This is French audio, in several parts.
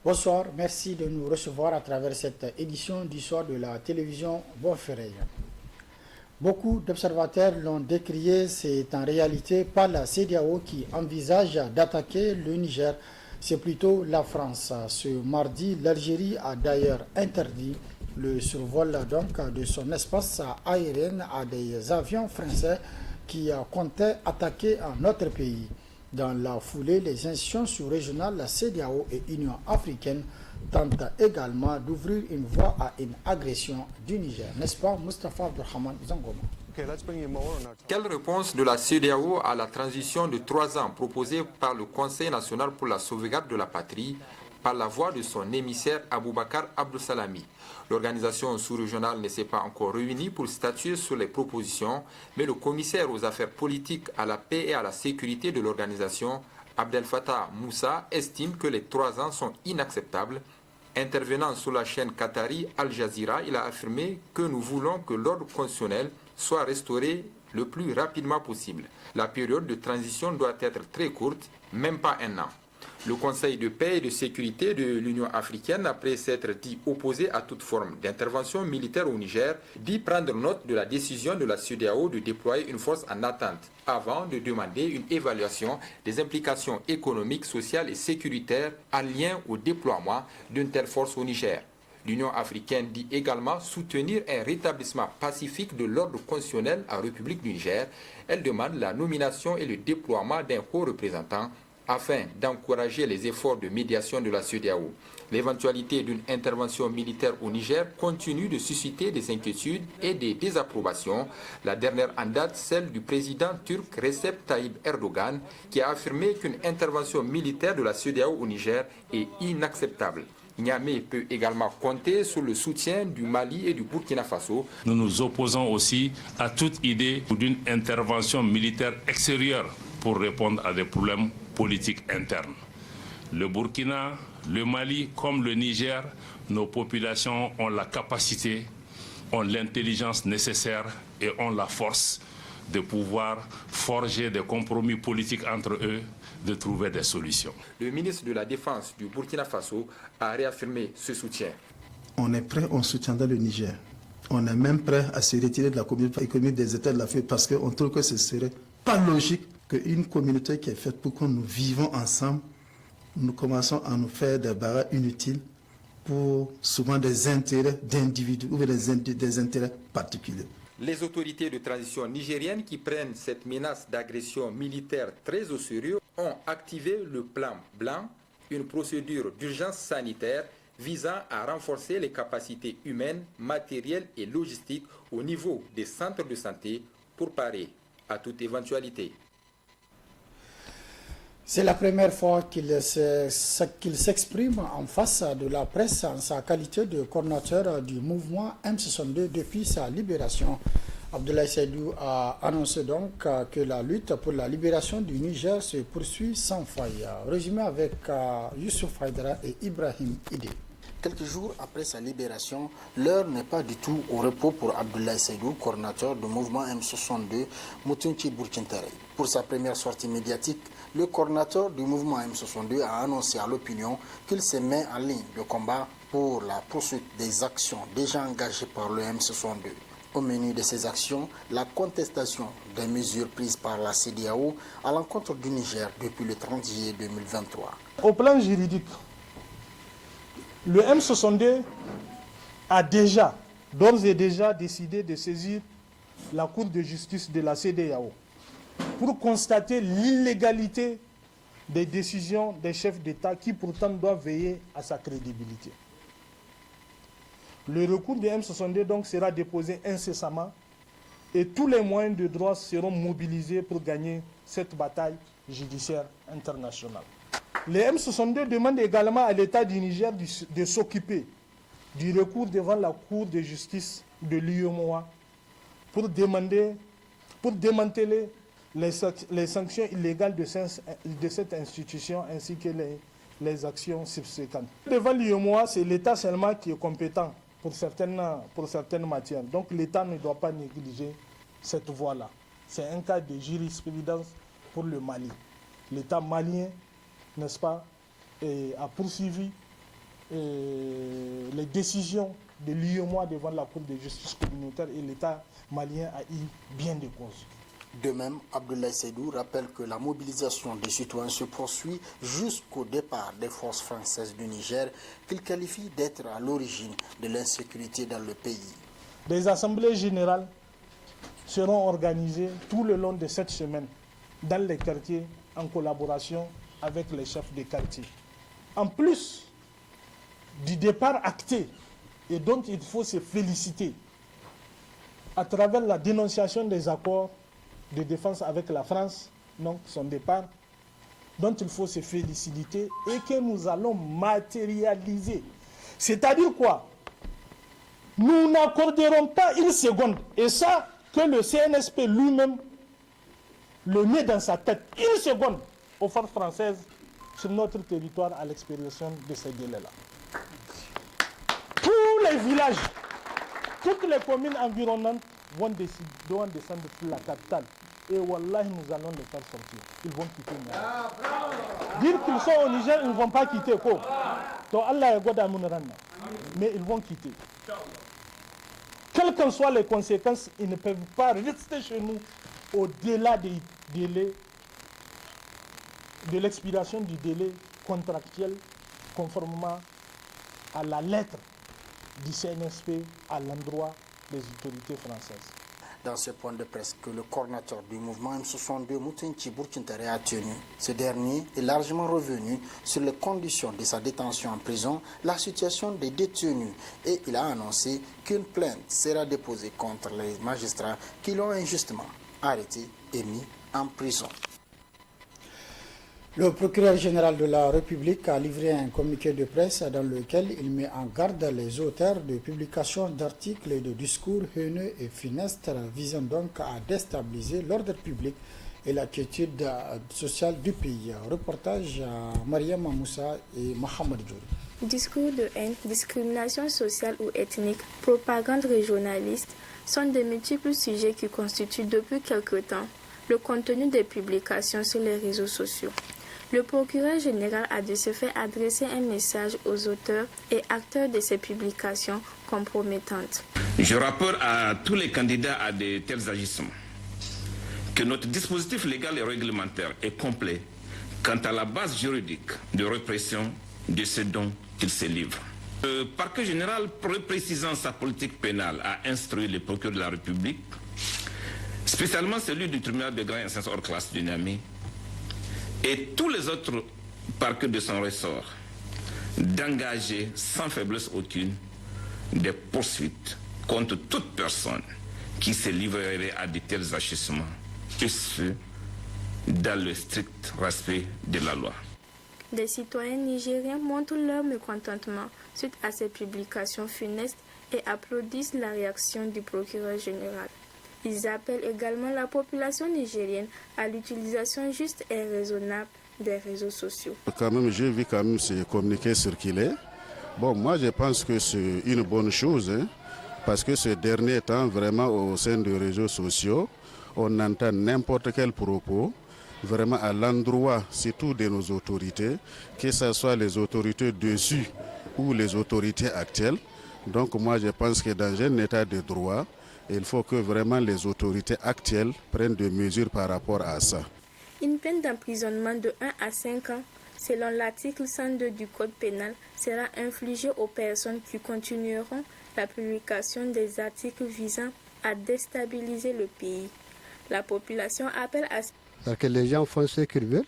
Bonsoir, merci de nous recevoir à travers cette édition du soir de la télévision Bonferré. Beaucoup d'observateurs l'ont décrié, c'est en réalité pas la CEDEAO qui envisage d'attaquer le Niger, c'est plutôt la France. Ce mardi, l'Algérie a d'ailleurs interdit le survol de son espace aérien à des avions français qui comptaient attaquer un autre pays. Dans la foulée, les institutions sous-régionales, la CEDEAO et l'Union africaine tentent également d'ouvrir une voie à une agression du Niger. N'est-ce pas, Mustafa Abdurrahman Zangoma? Quelle réponse de la CEDEAO à la transition de 3 ans proposée par le Conseil national pour la sauvegarde de la patrie par la voix de son émissaire Aboubakar Abdou-Salami? L'organisation sous-régionale ne s'est pas encore réunie pour statuer sur les propositions, mais le commissaire aux affaires politiques, à la paix et à la sécurité de l'organisation, Abdel Fattah Moussa, estime que les 3 ans sont inacceptables. Intervenant sur la chaîne qatari Al Jazeera, il a affirmé que nous voulons que l'ordre constitutionnel soit restauré le plus rapidement possible. La période de transition doit être très courte, même pas un an. Le Conseil de paix et de sécurité de l'Union africaine, après s'être dit opposé à toute forme d'intervention militaire au Niger, dit prendre note de la décision de la CEDEAO de déployer une force en attente avant de demander une évaluation des implications économiques, sociales et sécuritaires en lien au déploiement d'une telle force au Niger. L'Union africaine dit également soutenir un rétablissement pacifique de l'ordre constitutionnel en République du Niger. Elle demande la nomination et le déploiement d'un haut représentant afin d'encourager les efforts de médiation de la CEDEAO. L'éventualité d'une intervention militaire au Niger continue de susciter des inquiétudes et des désapprobations. La dernière en date, celle du président turc Recep Tayyip Erdogan, qui a affirmé qu'une intervention militaire de la CEDEAO au Niger est inacceptable. Niamey peut également compter sur le soutien du Mali et du Burkina Faso. Nous nous opposons aussi à toute idée d'une intervention militaire extérieure pour répondre à des problèmes politiques internes. Le Burkina, le Mali comme le Niger, nos populations ont la capacité, ont l'intelligence nécessaire et ont la force de pouvoir forger des compromis politiques entre eux, de trouver des solutions. Le ministre de la Défense du Burkina Faso a réaffirmé ce soutien. On est prêt, on soutiendra le Niger. On est même prêt à se retirer de la communauté économique des États de l'Afrique parce qu'on trouve que ce serait pas logique qu'une communauté qui est faite pour que nous vivons ensemble, nous commençons à nous faire des barrages inutiles pour souvent des intérêts d'individus ou des intérêts particuliers. Les autorités de transition nigériennes qui prennent cette menace d'agression militaire très au sérieux ont activé le plan blanc, une procédure d'urgence sanitaire visant à renforcer les capacités humaines, matérielles et logistiques au niveau des centres de santé pour parer à toute éventualité. C'est la première fois qu'il s'exprime en face de la presse en sa qualité de coordinateur du mouvement M62 depuis sa libération. Abdoulaye Seydou a annoncé donc que la lutte pour la libération du Niger se poursuit sans faille. Résumé avec Youssouf Haïdara et Ibrahim Ide. Quelques jours après sa libération, l'heure n'est pas du tout au repos pour Abdoulaye Seydou, coordinateur du mouvement M62 Moutounchi Bourkintare. Pour sa première sortie médiatique, le coordinateur du mouvement M62 a annoncé à l'opinion qu'il se met en ligne de combat pour la poursuite des actions déjà engagées par le M62. Au menu de ces actions, la contestation des mesures prises par la CEDEAO à l'encontre du Niger depuis le 30 juillet 2023. Au plan juridique, le M62 a d'ores et déjà décidé de saisir la Cour de justice de la CEDEAO pour constater l'illégalité des décisions des chefs d'État qui pourtant doivent veiller à sa crédibilité. Le recours du M62 donc sera déposé incessamment et tous les moyens de droit seront mobilisés pour gagner cette bataille judiciaire internationale. Les M62 demandent également à l'État du Niger de s'occuper du recours devant la Cour de justice de l'UEMOA pour démanteler les sanctions illégales de cette institution ainsi que les actions subséquentes. Devant l'UEMOA, c'est l'État seulement qui est compétent pour certaines matières. Donc l'État ne doit pas négliger cette voie-là. C'est un cas de jurisprudence pour le Mali. L'État malien, n'est-ce pas, a poursuivi les décisions de l'UEMOA devant la Cour de justice communautaire et l'État malien a eu bien des causes. De même, Abdoulaye Seydou rappelle que la mobilisation des citoyens se poursuit jusqu'au départ des forces françaises du Niger, qu'il qualifie d'être à l'origine de l'insécurité dans le pays. Des assemblées générales seront organisées tout le long de cette semaine dans les quartiers en collaboration avec les chefs de quartier. En plus du départ acté et dont il faut se féliciter à travers la dénonciation des accords de défense avec la France, donc son départ, dont il faut se féliciter et que nous allons matérialiser. C'est-à-dire quoi? Nous n'accorderons pas une seconde, et ça, que le CNSP lui-même le met dans sa tête, une seconde aux forces françaises sur notre territoire à l'expiration de ces délais-là. Tous les villages, toutes les communes environnantes vont descendre sur la capitale. Et Wallah, nous allons les faire sortir. Ils vont quitter nous. Dire qu'ils sont au Niger, ils ne vont pas quitter. Donc Allah est God. Mais ils vont quitter. Quelles que soient les conséquences, ils ne peuvent pas rester chez nous au-delà des délais, de l'expiration du délai contractuel conformément à la lettre du CNSP à l'endroit des autorités françaises. Dans ce point de presse que le coordinateur du mouvement M62, Moutinchi Bourkintere, a tenu, ce dernier est largement revenu sur les conditions de sa détention en prison, la situation des détenus, et il a annoncé qu'une plainte sera déposée contre les magistrats qui l'ont injustement arrêté et mis en prison. Le procureur général de la République a livré un communiqué de presse dans lequel il met en garde les auteurs de publications d'articles et de discours haineux et funestes visant donc à déstabiliser l'ordre public et la quiétude sociale du pays. Reportage à Mariam Moussa et Mohamed Djouri. Discours de haine, discrimination sociale ou ethnique, propagande régionaliste sont de multiples sujets qui constituent depuis quelque temps le contenu des publications sur les réseaux sociaux. Le procureur général a de ce fait adressé un message aux auteurs et acteurs de ces publications compromettantes. Je rapporte à tous les candidats à de tels agissements que notre dispositif légal et réglementaire est complet quant à la base juridique de répression de ce dont il se livre. Le parquet général, précisant sa politique pénale, a instruit le procureur de la République, spécialement celui du tribunal de grande instance hors classe du Niamey, et tous les autres parquets de son ressort, d'engager sans faiblesse aucune des poursuites contre toute personne qui se livrerait à de tels agissements, et ce, dans le strict respect de la loi. Des citoyens nigériens montrent leur mécontentement suite à ces publications funestes et applaudissent la réaction du procureur général. Ils appellent également la population nigérienne à l'utilisation juste et raisonnable des réseaux sociaux. Quand même, j'ai vu quand même ce communiqué circuler. Bon, moi je pense que c'est une bonne chose, parce que ces derniers temps, vraiment au sein des réseaux sociaux, on entend n'importe quel propos, vraiment à l'endroit surtout de nos autorités, que ce soit les autorités dessus ou les autorités actuelles. Donc moi je pense que dans un état de droit, il faut que vraiment les autorités actuelles prennent des mesures par rapport à ça. Une peine d'emprisonnement de 1 à 5 ans, selon l'article 102 du Code pénal, sera infligée aux personnes qui continueront la publication des articles visant à déstabiliser le pays. La population appelle à... Parce que les gens font ce qu'ils veulent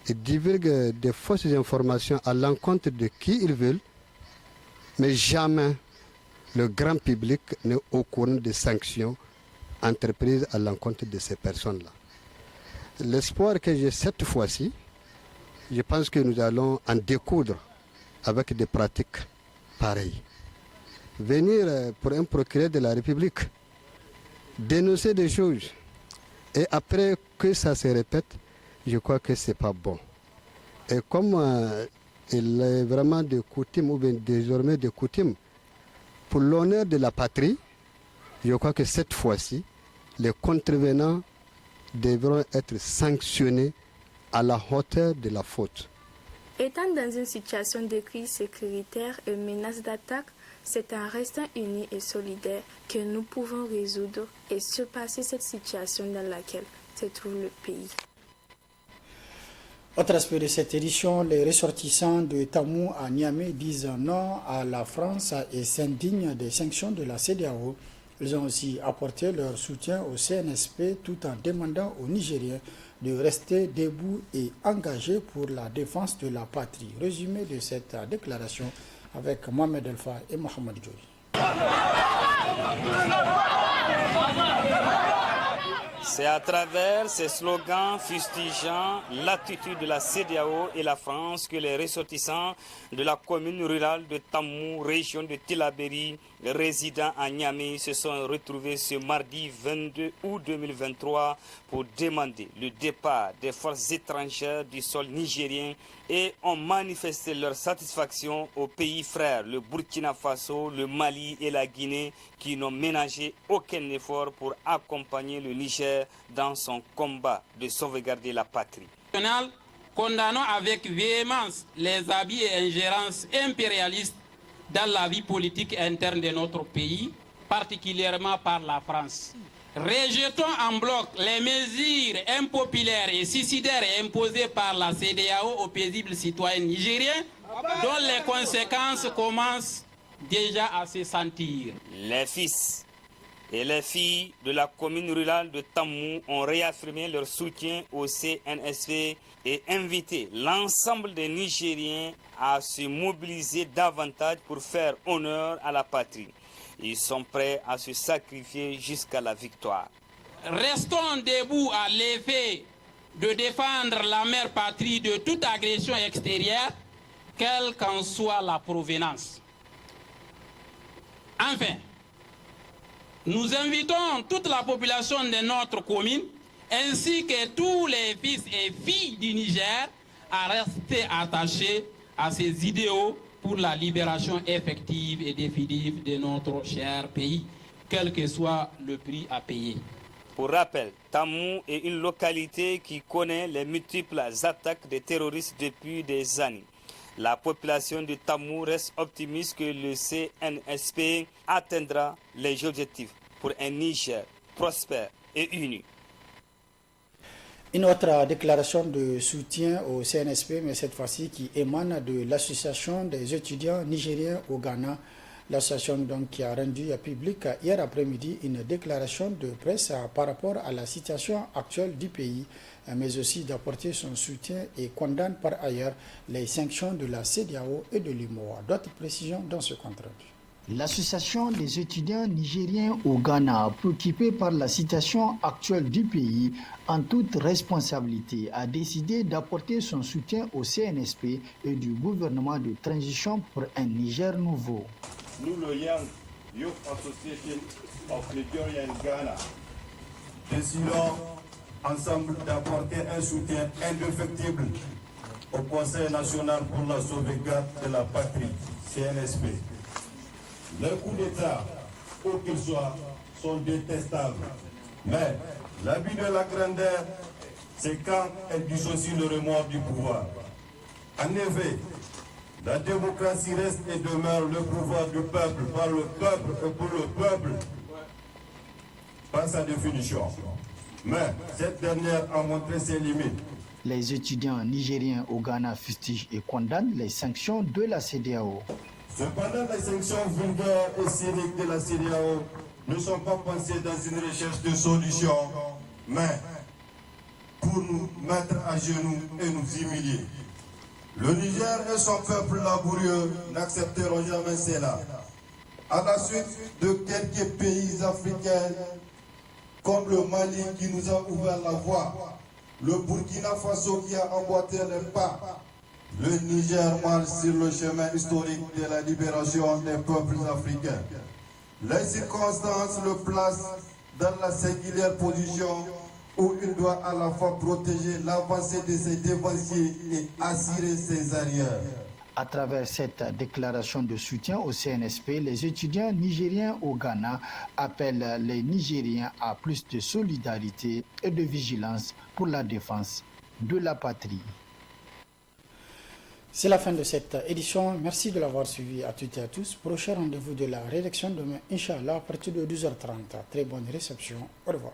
et divulguent des fausses informations à l'encontre de qui ils veulent, mais jamais le grand public n'est au courant des sanctions entreprises à l'encontre de ces personnes-là. L'espoir que j'ai cette fois-ci, je pense que nous allons en découdre avec des pratiques pareilles. Venir pour un procureur de la République, dénoncer des choses, et après que ça se répète, je crois que ce n'est pas bon. Et comme il est vraiment de coutume, ou bien désormais de coutume, pour l'honneur de la patrie, je crois que cette fois-ci, les contrevenants devront être sanctionnés à la hauteur de la faute. Étant dans une situation de crise sécuritaire et menace d'attaque, c'est en restant unis et solidaires que nous pouvons résoudre et surpasser cette situation dans laquelle se trouve le pays. Autre aspect de cette édition, les ressortissants de Tamou à Niamey disent non à la France et s'indignent des sanctions de la CEDEAO. Ils ont aussi apporté leur soutien au CNSP tout en demandant aux Nigériens de rester debout et engagés pour la défense de la patrie. Résumé de cette déclaration avec Mohamed Elfa et Mohamed Djouri. C'est à travers ces slogans fustigeant l'attitude de la CEDEAO et la France que les ressortissants de la commune rurale de Tamou, région de Tillabéri, résidant à Niamey, se sont retrouvés ce mardi 22 août 2023 pour demander le départ des forces étrangères du sol nigérien et ont manifesté leur satisfaction aux pays frères, le Burkina Faso, le Mali et la Guinée, qui n'ont ménagé aucun effort pour accompagner le Niger dans son combat de sauvegarder la patrie. Condamnons avec véhémence les abus et ingérences impérialistes dans la vie politique interne de notre pays, particulièrement par la France. Rejetons en bloc les mesures impopulaires et suicidaires imposées par la CEDEAO aux paisibles citoyens nigériens, dont les conséquences commencent déjà à se sentir. Les fils et les filles de la commune rurale de Tamou ont réaffirmé leur soutien au CNSP et invité l'ensemble des Nigériens à se mobiliser davantage pour faire honneur à la patrie. Ils sont prêts à se sacrifier jusqu'à la victoire. Restons debout à l'effet de défendre la mère patrie de toute agression extérieure, quelle qu'en soit la provenance. Enfin, nous invitons toute la population de notre commune, ainsi que tous les fils et filles du Niger, à rester attachés à ces idéaux pour la libération effective et définitive de notre cher pays, quel que soit le prix à payer. Pour rappel, Tamou est une localité qui connaît les multiples attaques des terroristes depuis des années. La population de Tamou reste optimiste que le CNSP atteindra les objectifs pour un Niger prospère et uni. Une autre déclaration de soutien au CNSP, mais cette fois-ci qui émane de l'Association des étudiants nigériens au Ghana. L'association donc qui a rendu public hier après-midi une déclaration de presse par rapport à la situation actuelle du pays, mais aussi d'apporter son soutien et condamne par ailleurs les sanctions de la CEDEAO et de l'UMOA. D'autres précisions dans ce compte rendu. L'Association des étudiants nigériens au Ghana, préoccupée par la situation actuelle du pays, en toute responsabilité, a décidé d'apporter son soutien au CNSP et du gouvernement de transition pour un Niger nouveau. Nous, le Young Youth Association of Nigeria in Ghana, décidons ensemble d'apporter un soutien indéfectible au Conseil national pour la sauvegarde de la patrie, CNSP. Les coups d'État, où qu'ils soient, sont détestables. Mais l'abus de la grandeur, c'est quand elle dissocie le remords du pouvoir. En effet, la démocratie reste et demeure le pouvoir du peuple, par le peuple et pour le peuple, par sa définition. Mais cette dernière a montré ses limites. Les étudiants nigériens au Ghana fustigent et condamnent les sanctions de la CEDEAO. Cependant, les sanctions vulgaires et cyniques de la CEDEAO ne sont pas pensées dans une recherche de solution, mais pour nous mettre à genoux et nous humilier. Le Niger et son peuple laborieux n'accepteront jamais cela. À la suite de quelques pays africains, comme le Mali qui nous a ouvert la voie, le Burkina Faso qui a emboîté les pas, le Niger marche sur le chemin historique de la libération des peuples africains. Les circonstances le placent dans la singulière position où il doit à la fois protéger l'avancée de ses dévanciers et assurer ses arrières. À travers cette déclaration de soutien au CNSP, les étudiants nigériens au Ghana appellent les Nigériens à plus de solidarité et de vigilance pour la défense de la patrie. C'est la fin de cette édition. Merci de l'avoir suivi à toutes et à tous. Prochain rendez-vous de la rédaction demain, Inch'Allah, à partir de 12h30. Très bonne réception. Au revoir.